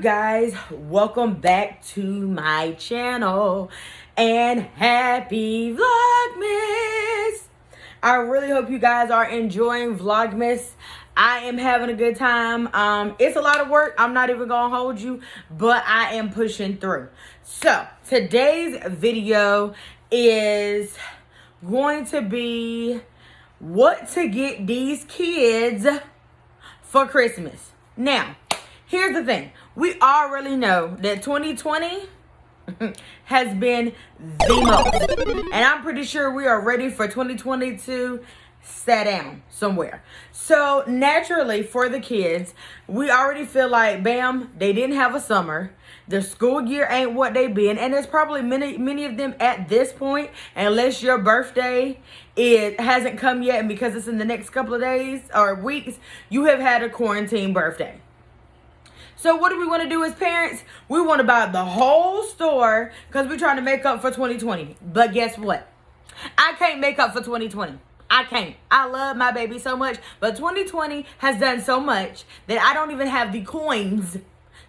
Guys, welcome back to my channel and happy Vlogmas. I really hope you guys are enjoying Vlogmas. I am having a good time. It's a lot of work, I'm not even gonna hold you, but I am pushing through. So today's video is going to be what to get these kids for Christmas. Now, here's the thing. We already know that 2020 has been the most. And I'm pretty sure we are ready for 2022 sat down somewhere. So naturally for the kids, we already feel like, bam, they didn't have a summer. The school year ain't what they been. And there's probably many of them at this point, unless your birthday hasn't come yet, and because it's in the next couple of days or weeks, you have had a quarantine birthday. So what do we want to do as parents? We want to buy the whole store because we're trying to make up for 2020. But guess what? I can't make up for 2020. I can't. I love my baby so much. But 2020 has done so much that I don't even have the coins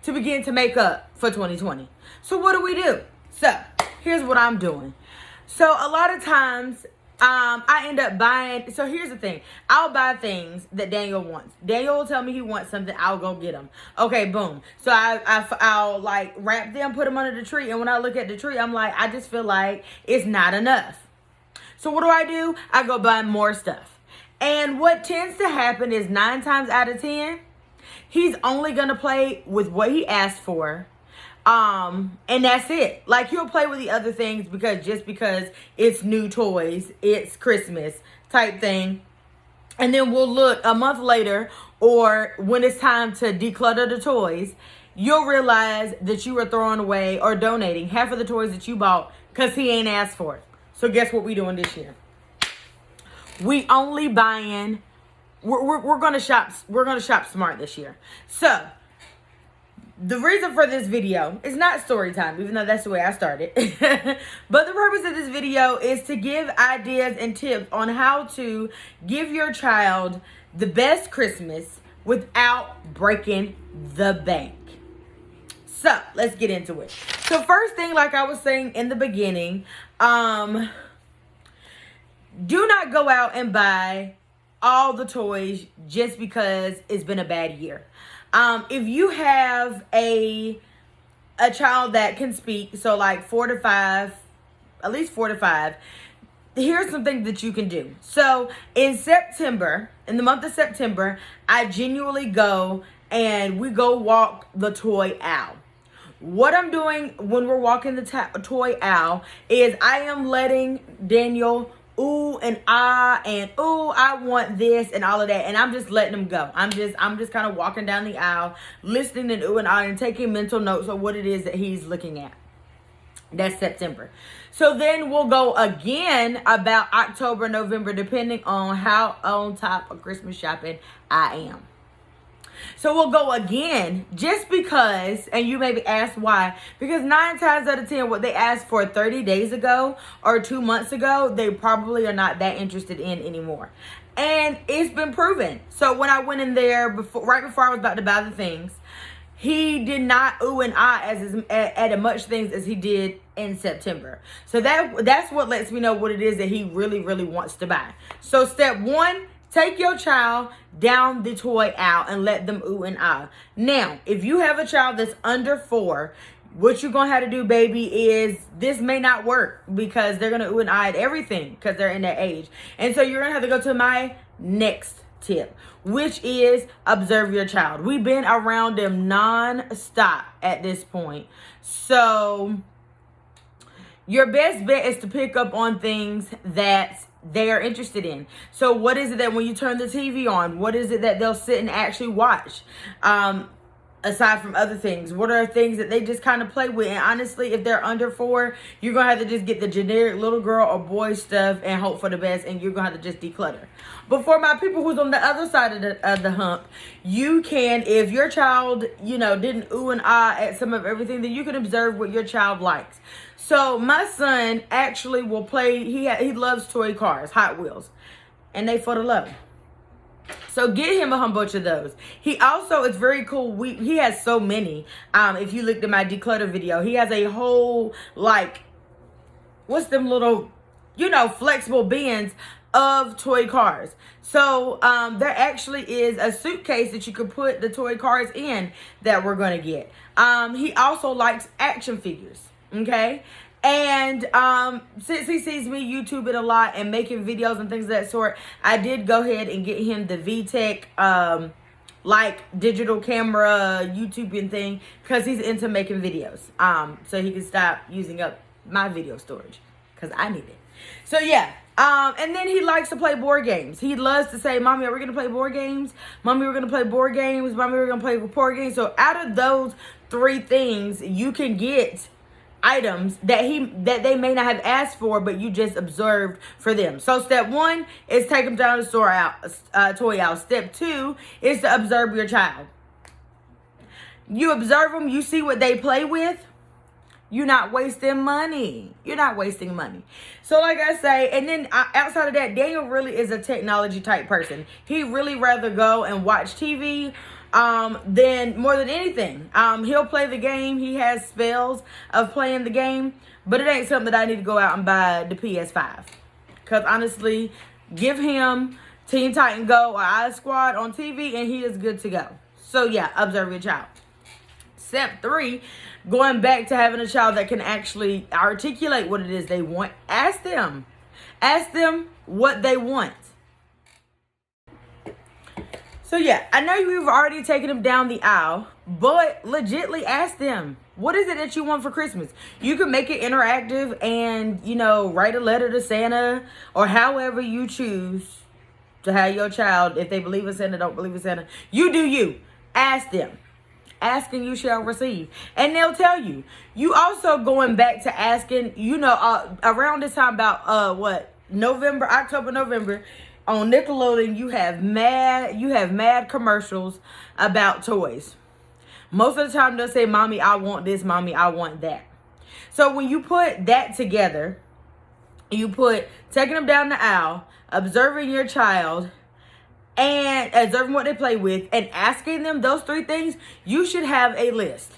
to begin to make up for 2020. So what do? So here's what I'm doing. So a lot of times, I end up buying. So here's the thing. I'll buy things that Daniel wants. Daniel will tell me he wants something. I'll go get him. Okay, boom. So I'll like wrap them, put them under the tree. And when I look at the tree, I'm like, I just feel like it's not enough. So what do? I go buy more stuff. And what tends to happen is 9 times out of 10, he's only going to play with what he asked for. And that's it. Like, he'll play with the other things because it's new toys, it's Christmas type thing. And then we'll look a month later, or when it's time to declutter the toys, you'll realize that you were throwing away or donating half of the toys that you bought because he ain't asked for it. So guess what we doing this year? We only buying, we're gonna shop smart this year. So the reason for this video is not story time, even though that's the way I started. But the purpose of this video is to give ideas and tips on how to give your child the best Christmas without breaking the bank. So let's get into it. So first thing, like I was saying in the beginning, do not go out and buy all the toys just because it's been a bad year. If you have a child that can speak, so like 4 to 5, at least 4 to 5, here's some things that you can do. So in the month of September, I genuinely go and we go walk the toy aisle. What I'm doing when we're walking the toy aisle is I am letting Daniel ooh and ah and ooh, I want this and all of that, and I'm just letting them go. I'm just kind of walking down the aisle, listening and ooh and ah and taking mental notes of what it is that he's looking at. That's September. So then we'll go again about October, November, depending on how on top of Christmas shopping I am. So we'll go again just because, and you may be asked why, because 9 times out of 10, what they asked for 30 days ago or 2 months ago, they probably are not that interested in anymore. And it's been proven. So when I went in there right before I was about to buy the things, he did not ooh and ah at as much things as he did in September. So that's what lets me know what it is that he really, really wants to buy. So step 1, take your child down the toy aisle and let them ooh and ah. Now, if you have a child that's under 4, what you're going to have to do, baby, is this may not work because they're going to ooh and ah at everything because they're in that age. And so you're going to have to go to my next tip, which is observe your child. We've been around them non-stop at this point. So your best bet is to pick up on things that they are interested in. So what is it that when you turn the TV on, what is it that they'll sit and actually watch? aside from other things? What are things that they just kind of play with? And honestly, if they're under 4, you're going to have to just get the generic little girl or boy stuff and hope for the best, and you're going to have to just declutter. But for my people who's on the other side of the hump, you can, if your child, you know, didn't ooh and ah at some of everything, then you can observe what your child likes. So my son actually will play, he loves toy cars, Hot Wheels, and they for the love. So get him a whole bunch of those. He also, it's very cool. He has so many. If you looked at my declutter video, he has a whole, like, what's them little, you know, flexible bins of toy cars. So there actually is a suitcase that you could put the toy cars in that we're going to get. He also likes action figures. Okay. And since he sees me YouTubing a lot and making videos and things of that sort, I did go ahead and get him the VTech like digital camera YouTubing thing, because he's into making videos. So he can stop using up my video storage, because I need it. So yeah. And then he likes to play board games. He loves to say, "Mommy, are we going to play board games? Mommy, we're going to play board games. Mommy, we're going to play board games." So out of those 3 things, you can get items that they may not have asked for, but you just observed for them. So step 1 is take them down to the store toy aisle. Step 2 is to observe your child. You observe them, you see what they play with. You're not wasting money. You're not wasting money. So like I say, and then outside of that, Daniel really is a technology type person. He really rather go and watch TV than more than anything. He'll play the game. He has spells of playing the game, but it ain't something that I need to go out and buy the PS5. Because honestly, give him Teen Titan Go or I Squad on TV and he is good to go. So yeah, observe your child. Step 3, going back to having a child that can actually articulate what it is they want. Ask them. Ask them what they want. So yeah, I know you've already taken them down the aisle, but legitly ask them, what is it that you want for Christmas? You can make it interactive and, you know, write a letter to Santa, or however you choose to have your child. If they believe in Santa, don't believe in Santa, you do you. Ask them. Ask and you shall receive. And they'll tell you. You also going back to asking, you know, around this time about, October, November, on Nickelodeon, you have mad commercials about toys. Most of the time they'll say, "Mommy, I want this. Mommy, I want that." So when you put that together, you put taking them down the aisle, observing your child, and observing what they play with, and asking them those 3 things, you should have a list.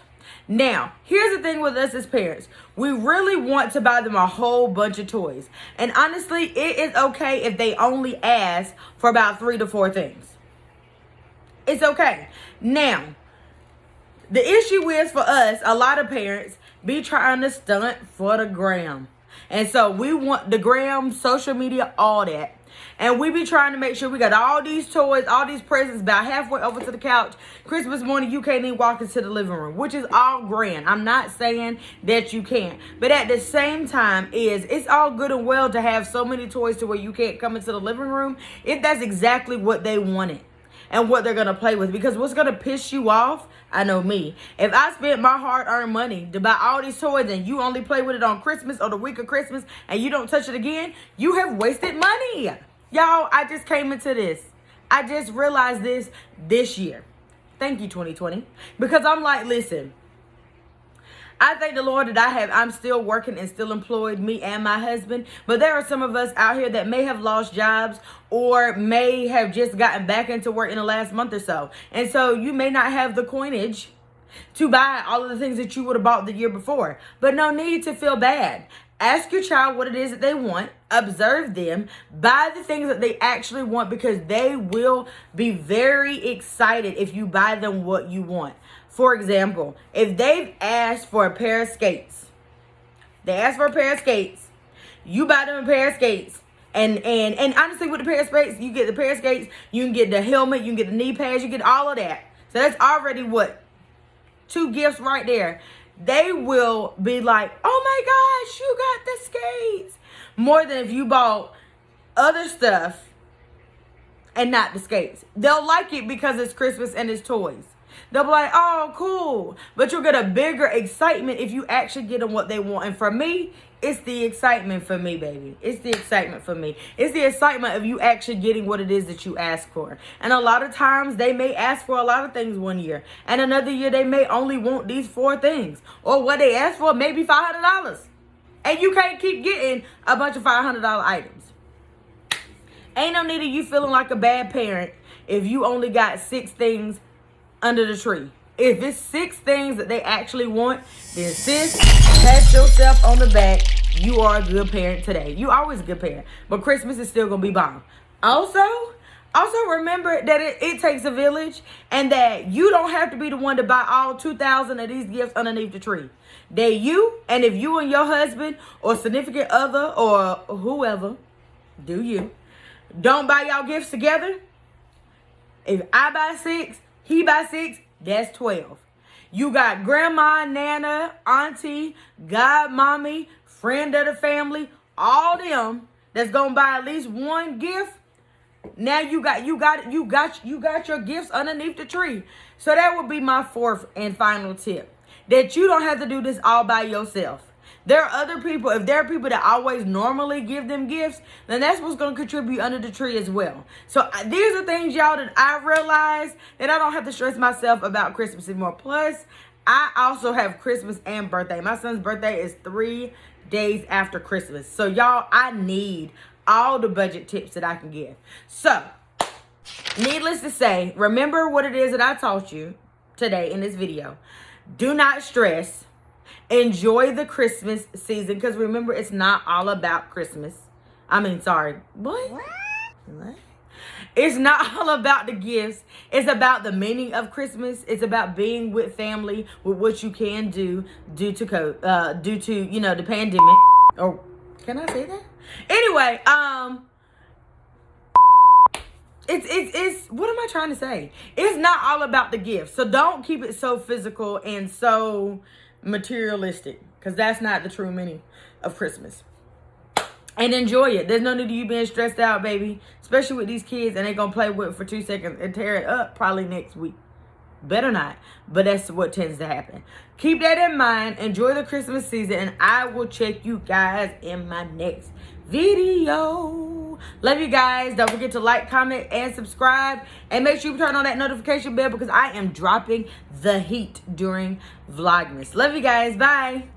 Now, here's the thing with us as parents. We really want to buy them a whole bunch of toys. And honestly, it is okay if they only ask for about 3 to 4 things. It's okay. Now, the issue is for us, a lot of parents be trying to stunt for the gram. And so we want the gram, social media, all that. And we be trying to make sure we got all these toys, all these presents about halfway over to the couch. Christmas morning, you can't even walk into the living room, which is all grand. I'm not saying that you can't. But at the same time, it's all good and well to have so many toys to where you can't come into the living room if that's exactly what they wanted and what they're going to play with. Because what's going to piss you off, I know me, if I spent my hard-earned money to buy all these toys and you only play with it on Christmas or the week of Christmas and you don't touch it again, you have wasted money. Y'all, I just came into this. I just realized this year. Thank you, 2020. Because I'm like, listen, I thank the Lord that I'm still working and still employed, me and my husband. But there are some of us out here that may have lost jobs or may have just gotten back into work in the last month or so. And so you may not have the coinage to buy all of the things that you would have bought the year before. But no need to feel bad. Ask your child what it is that they want. Observe them. Buy the things that they actually want, because they will be very excited if you buy them what you want. For example, if they've asked for a pair of skates, you buy them a pair of skates. And honestly, with the pair of skates, you get the pair of skates, you can get the helmet, you can get the knee pads, you get all of that. So that's already 2 gifts right there. They will be like, "Oh my gosh, you got the skates," more than if you bought other stuff and not the skates. They'll like it because it's Christmas and it's toys. they'll be like, oh, cool. But you'll get a bigger excitement if you actually get them what they want. And for me, it's the excitement for me, baby. It's the excitement for me. It's the excitement of you actually getting what it is that you ask for. And a lot of times they may ask for a lot of things one year. And another year they may only want these 4 things. Or what they ask for may be $500. And you can't keep getting a bunch of $500 items. Ain't no need of you feeling like a bad parent if you only got 6 things under the tree. If it's 6 things that they actually want, then sis, pat yourself on the back. You are a good parent today. You always a good parent. But Christmas is still going to be bomb. Also remember that it takes a village, and that you don't have to be the one to buy all 2,000 of these gifts underneath the tree. They you, and if you and your husband or significant other or whoever, do you, don't buy y'all gifts together. If I buy 6, he buy 6, that's 12. You got grandma, nana, auntie, godmommy, friend of the family, all them that's gonna buy at least one gift. Now you got your gifts underneath the tree. So that would be my 4th and final tip. That you don't have to do this all by yourself. There are other people. If there are people that always normally give them gifts, then that's what's going to contribute under the tree as well. So these are things, y'all, that I realize that I don't have to stress myself about Christmas anymore. Plus, I also have Christmas and birthday. My son's birthday is 3 days after Christmas. So, y'all, I need all the budget tips that I can give. So, needless to say, remember what it is that I taught you today in this video. Do not stress. Enjoy the Christmas season, because remember, it's not all about Christmas. What? It's not all about the gifts. It's about the meaning of Christmas. It's about being with family, with what you can do due to the pandemic. Or can I say that? Anyway, it's what am I trying to say? It's not all about the gifts. So don't keep it so physical and so materialistic, because that's not the true meaning of Christmas. And enjoy it. There's no need of you being stressed out, baby, especially with these kids, and they gonna play with it for 2 seconds and tear it up probably next week. Better not, but that's what tends to happen. Keep that in mind. Enjoy the Christmas season, and I will check you guys in my next video. Love you guys. Don't forget to like, comment, and subscribe, and make sure you turn on that notification bell, because I am dropping the heat during Vlogmas. Love you guys. Bye.